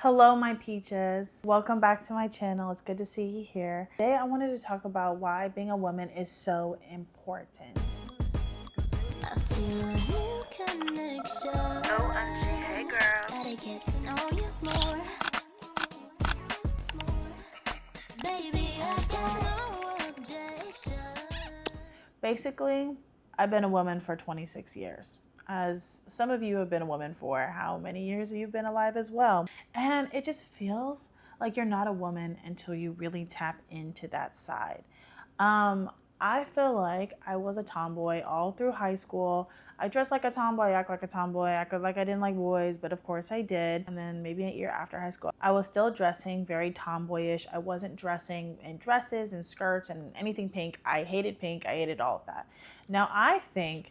Hello, my peaches. Welcome back to my channel. It's good to see you here. Today, I wanted to talk about why being a woman is so important. I feel a new connection. Hey girl. Gotta get to know you more. Baby, I got no objection. Basically, I've been a woman for 26 years. As some of you have been a woman for how many years have you been alive as well? And it just feels like you're not a woman until you really tap into that side. I feel like I was a tomboy all through high school. I dressed like a tomboy, act like a tomboy, acted like I didn't like boys, but of course I did. And then maybe a year after high school, I was still dressing very tomboyish. I wasn't dressing in dresses and skirts and anything pink. I hated all of that. Now I think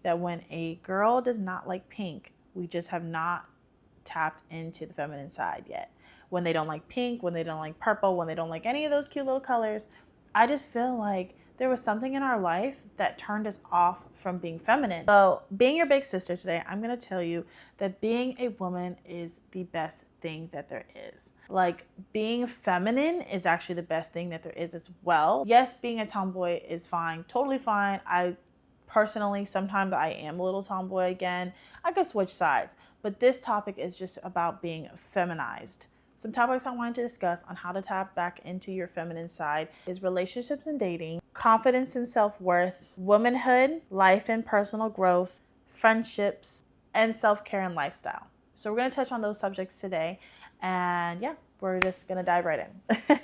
that when a girl does not like pink, we just have not tapped into the feminine side yet. When they don't like pink, when they don't like purple, when they don't like any of those cute little colors, I just feel like there was something in our life that turned us off from being feminine. So, being your big sister today, I'm going to tell you that being a woman is the best thing that there is. Like, being feminine is actually the best thing that there is as well. Yes, being a tomboy is fine, totally fine. I personally, sometimes I am a little tomboy again. I could switch sides, but this topic is just about being feminized. Some topics I wanted to discuss on how to tap back into your feminine side is relationships and dating, confidence and self-worth, womanhood, life and personal growth, friendships, and self-care and lifestyle. So we're going to touch on those subjects today, and yeah, we're just going to dive right in.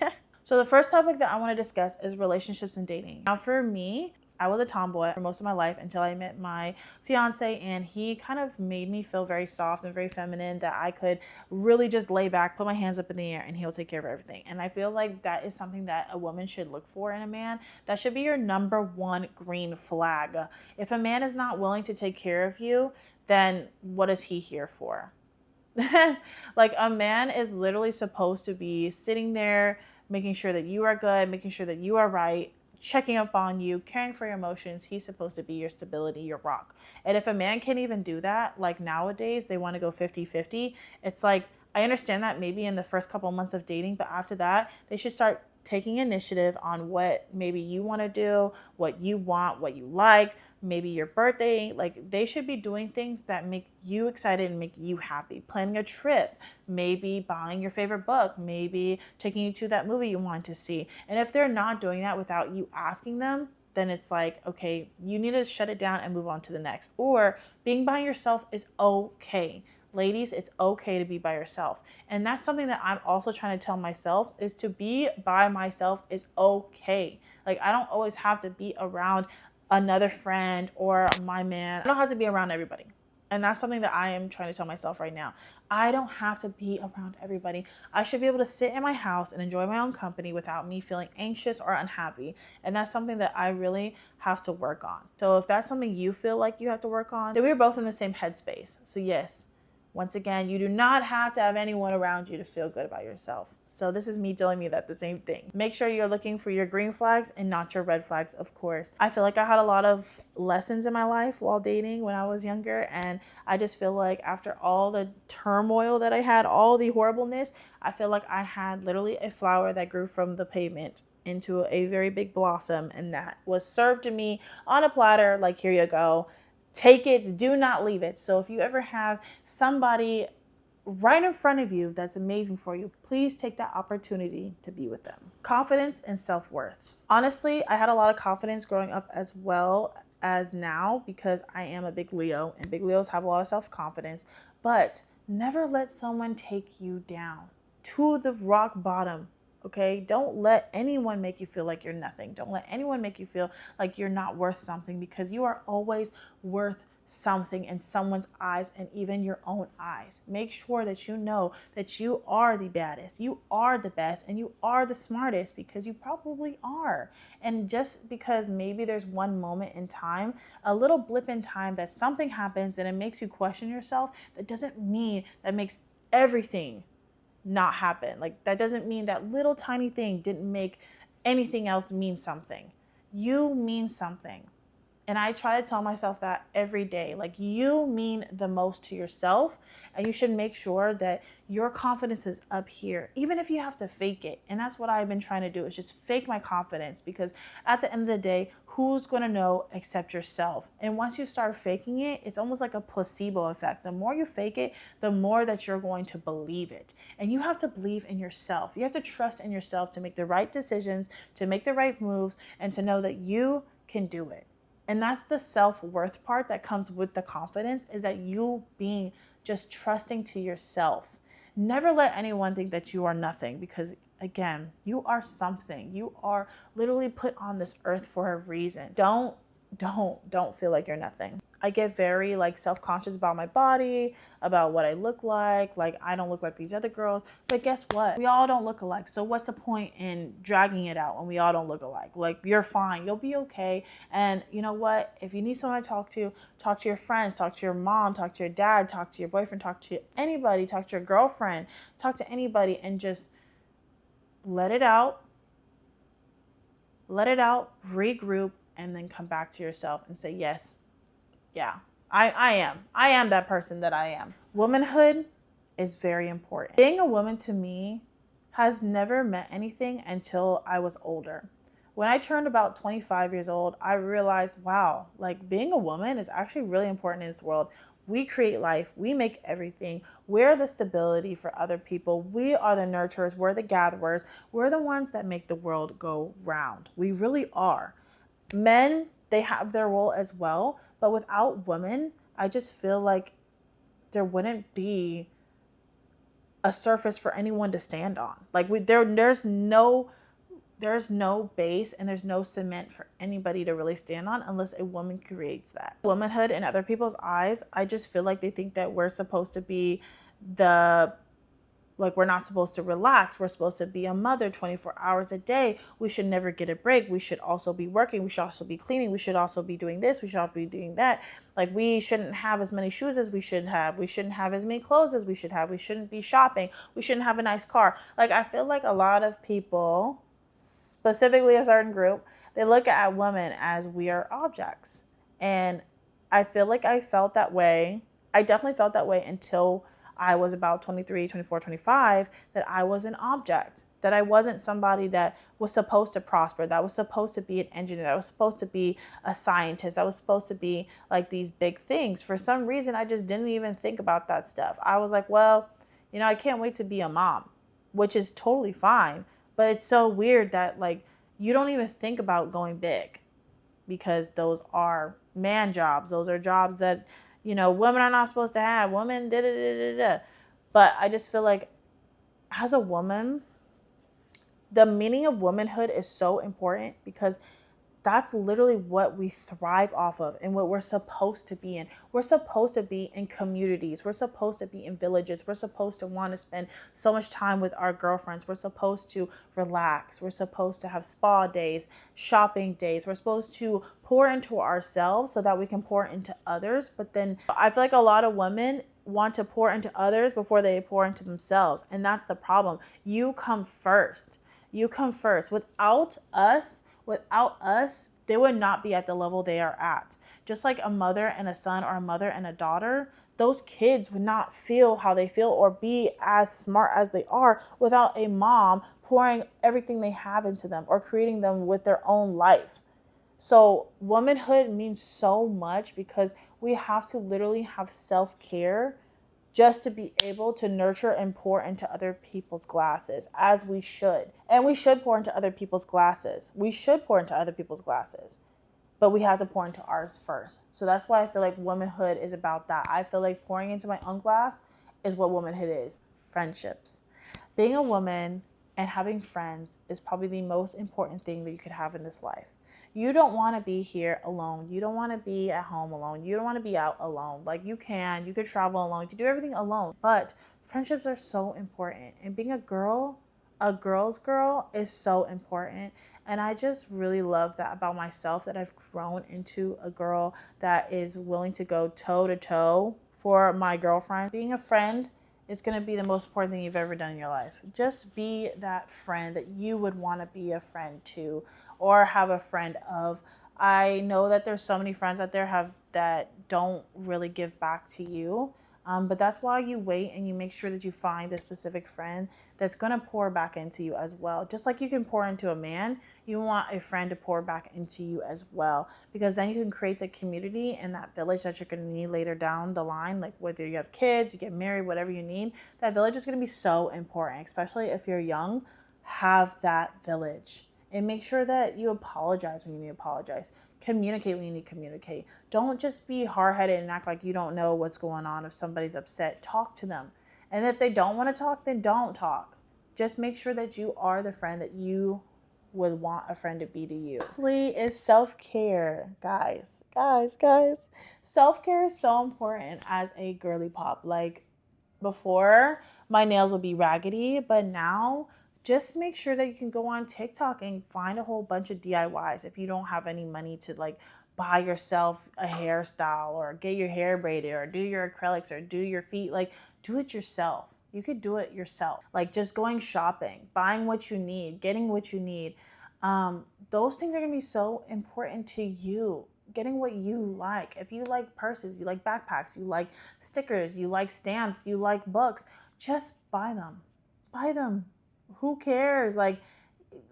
So the first topic that I want to discuss is relationships and dating. Now for me, I was a tomboy for most of my life until I met my fiance, and he kind of made me feel very soft and very feminine, that I could really just lay back, put my hands up in the air, and he'll take care of everything. And I feel like that is something that a woman should look for in a man. That should be your number one green flag. If a man is not willing to take care of you, then what is he here for? Like, a man is literally supposed to be sitting there, making sure that you are good, making sure that you are right, checking up on you, caring for your emotions. He's supposed to be your stability, your rock. And if a man can't even do that, like nowadays, they want to go 50-50. It's like, I understand that maybe in the first couple months of dating, but after that, they should start taking initiative on what maybe you want to do, what you want, what you like, maybe your birthday. Like, they should be doing things that make you excited and make you happy. Planning a trip, maybe buying your favorite book, maybe taking you to that movie you want to see. And if they're not doing that without you asking them, then it's like, okay, you need to shut it down and move on to the next. Or being by yourself is okay. Ladies, it's okay to be by yourself. And that's something that I'm also trying to tell myself, is to be by myself is okay. Like, I don't always have to be around another friend or my man. I don't have to be around everybody. And that's something that I am trying to tell myself right now. I don't have to be around everybody. I should be able to sit in my house and enjoy my own company without me feeling anxious or unhappy. And that's something that I really have to work on. So if that's something you feel like you have to work on, then we're both in the same headspace. So yes, once again, you do not have to have anyone around you to feel good about yourself. So this is me telling me that the same thing. Make sure you're looking for your green flags and not your red flags, of course. I feel like I had a lot of lessons in my life while dating when I was younger, and I just feel like after all the turmoil that I had, all the horribleness, I feel like I had literally a flower that grew from the pavement into a very big blossom, and that was served to me on a platter, like, here you go. Take it, do not leave it. So if you ever have somebody right in front of you that's amazing for you, please take that opportunity to be with them. Confidence and self-worth. Honestly, I had a lot of confidence growing up as well as now, because I am a big Leo, and big Leos have a lot of self-confidence. But never let someone take you down to the rock bottom. Okay, don't let anyone make you feel like you're nothing. Don't let anyone make you feel like you're not worth something, because you are always worth something in someone's eyes, and even your own eyes. Make sure that you know that you are the baddest, you are the best, and you are the smartest, because you probably are. And just because maybe there's one moment in time, a little blip in time, that something happens and it makes you question yourself, that doesn't mean that makes everything not happen. Like, that doesn't mean that little tiny thing didn't make anything else mean something. You mean something. And I try to tell myself that every day. Like, you mean the most to yourself, and you should make sure that your confidence is up here, even if you have to fake it. And that's what I've been trying to do, is just fake my confidence, because at the end of the day, who's going to know except yourself? And once you start faking it, it's almost like a placebo effect. The more you fake it, the more that you're going to believe it. And you have to believe in yourself. You have to trust in yourself to make the right decisions, to make the right moves, and to know that you can do it. And that's the self-worth part that comes with the confidence, is that you being just trusting to yourself. Never let anyone think that you are nothing, because again, you are something. You are literally put on this earth for a reason. Don't feel like you're nothing. I get very like self-conscious about my body, about what I look like I don't look like these other girls. But guess what? We all don't look alike. So what's the point in dragging it out when we all don't look alike? Like, you're fine. You'll be okay. And you know what? If you need someone to talk to your friends, talk to your mom, talk to your dad, talk to your boyfriend, talk to anybody, talk to your girlfriend, talk to anybody, and just let it out, regroup, and then come back to yourself and say, yes, yeah, I am that person that I am. Womanhood is very important. Being a woman to me has never meant anything until I was older. When I turned about 25 years old, I realized, wow, like, being a woman is actually really important in this world. We create life. We make everything. We're the stability for other people. We are the nurturers. We're the gatherers. We're the ones that make the world go round. We really are. Men, they have their role as well. But without women, I just feel like there wouldn't be a surface for anyone to stand on. Like, there's no base and there's no cement for anybody to really stand on unless a woman creates that. Womanhood in other people's eyes, I just feel like they think that we're supposed to be we're not supposed to relax. We're supposed to be a mother 24 hours a day. We should never get a break. We should also be working. We should also be cleaning. We should also be doing this. We should also be doing that. Like, we shouldn't have as many shoes as we should have. We shouldn't have as many clothes as we should have. We shouldn't be shopping. We shouldn't have a nice car. Like, I feel like a lot of people, specifically a certain group, they look at women as we are objects. And I feel like I felt that way. I definitely felt that way until I was about 23, 24, 25, that I was an object, that I wasn't somebody that was supposed to prosper, that was supposed to be an engineer, that was supposed to be a scientist, that was supposed to be like these big things. For some reason, I just didn't even think about that stuff. I was like, well, I can't wait to be a mom, which is totally fine. But it's so weird that, like, you don't even think about going big, because those are man jobs. Those are jobs that, women are not supposed to have. Women, da da da da da. But I just feel like, as a woman, the meaning of womanhood is so important, because that's literally what we thrive off of and what we're supposed to be in. We're supposed to be in communities. We're supposed to be in villages. We're supposed to want to spend so much time with our girlfriends. We're supposed to relax. We're supposed to have spa days, shopping days. We're supposed to pour into ourselves so that we can pour into others. But then I feel like a lot of women want to pour into others before they pour into themselves. And that's the problem. You come first. You come first. Without us, they would not be at the level they are at. Just like a mother and a son, or a mother and a daughter, those kids would not feel how they feel or be as smart as they are without a mom pouring everything they have into them or creating them with their own life. So womanhood means so much, because we have to literally have self-care just to be able to nurture and pour into other people's glasses, as we should. And we should pour into other people's glasses. But we have to pour into ours first. So that's why I feel like womanhood is about that. I feel like pouring into my own glass is what womanhood is. Friendships. Being a woman and having friends is probably the most important thing that you could have in this life. You don't want to be here alone. You don't want to be at home alone. You don't want to be out alone. Like, you could travel alone. You can do everything alone. But friendships are so important. And being a girl's girl is so important. And I just really love that about myself, that I've grown into a girl that is willing to go toe to toe for my girlfriend. Being a friend is going to be the most important thing you've ever done in your life. Just be that friend that you would want to be a friend to, or have a friend of. I know that there's so many friends out there that don't really give back to you. But that's why you wait and you make sure that you find the specific friend that's going to pour back into you as well. Just like you can pour into a man, you want a friend to pour back into you as well, because then you can create the community and that village that you're going to need later down the line. Like whether you have kids, you get married, whatever you need, that village is going to be so important, especially if you're young. Have that village and make sure that you apologize when you need to apologize. Communicate when you need to communicate. Don't just be hard-headed and act like you don't know what's going on. If somebody's upset, talk to them. And if they don't want to talk, then don't talk. Just make sure that you are the friend that you would want a friend to be to you. Lastly is self-care, guys. Guys. Self-care is so important as a girly pop. Like before, my nails would be raggedy, but now just make sure that you can go on TikTok and find a whole bunch of DIYs if you don't have any money to like buy yourself a hairstyle or get your hair braided or do your acrylics or do your feet. Like, do it yourself. You could do it yourself. Like just going shopping, buying what you need, getting what you need. Those things are gonna be so important to you. Getting what you like. If you like purses, you like backpacks, you like stickers, you like stamps, you like books, just buy them. Buy them. Who cares? Like,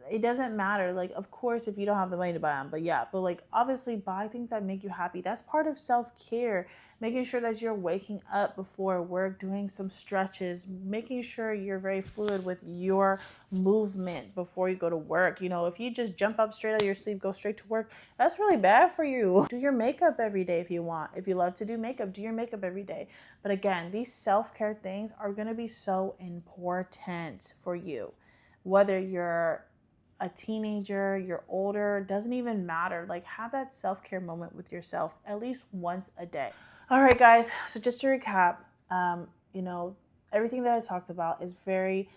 it doesn't matter. Like, of course, if you don't have the money to buy them, but like, obviously, buy things that make you happy. That's part of self-care. Making sure that you're waking up before work, doing some stretches, making sure you're very fluid with your movement before you go to work. You know, if you just jump up straight out of your sleep, go straight to work, that's really bad for you. Do your makeup every day if you want. If you love to do makeup, do your makeup every day. But again, these self-care things are going to be so important for you. Whether you're a teenager, you're older, doesn't even matter. Like, have that self-care moment with yourself at least once a day. All right, guys. So just to recap, you know, everything that I talked about is very,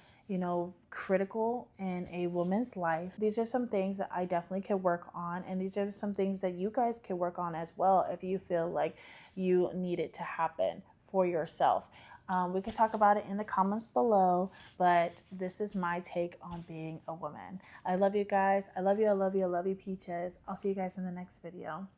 critical in a woman's life. These are some things that I definitely can work on, and these are some things that you guys can work on as well if you feel like you need it to happen for yourself. We could talk about it in the comments below, but this is my take on being a woman. I love you guys. I love you, peaches. I'll see you guys in the next video.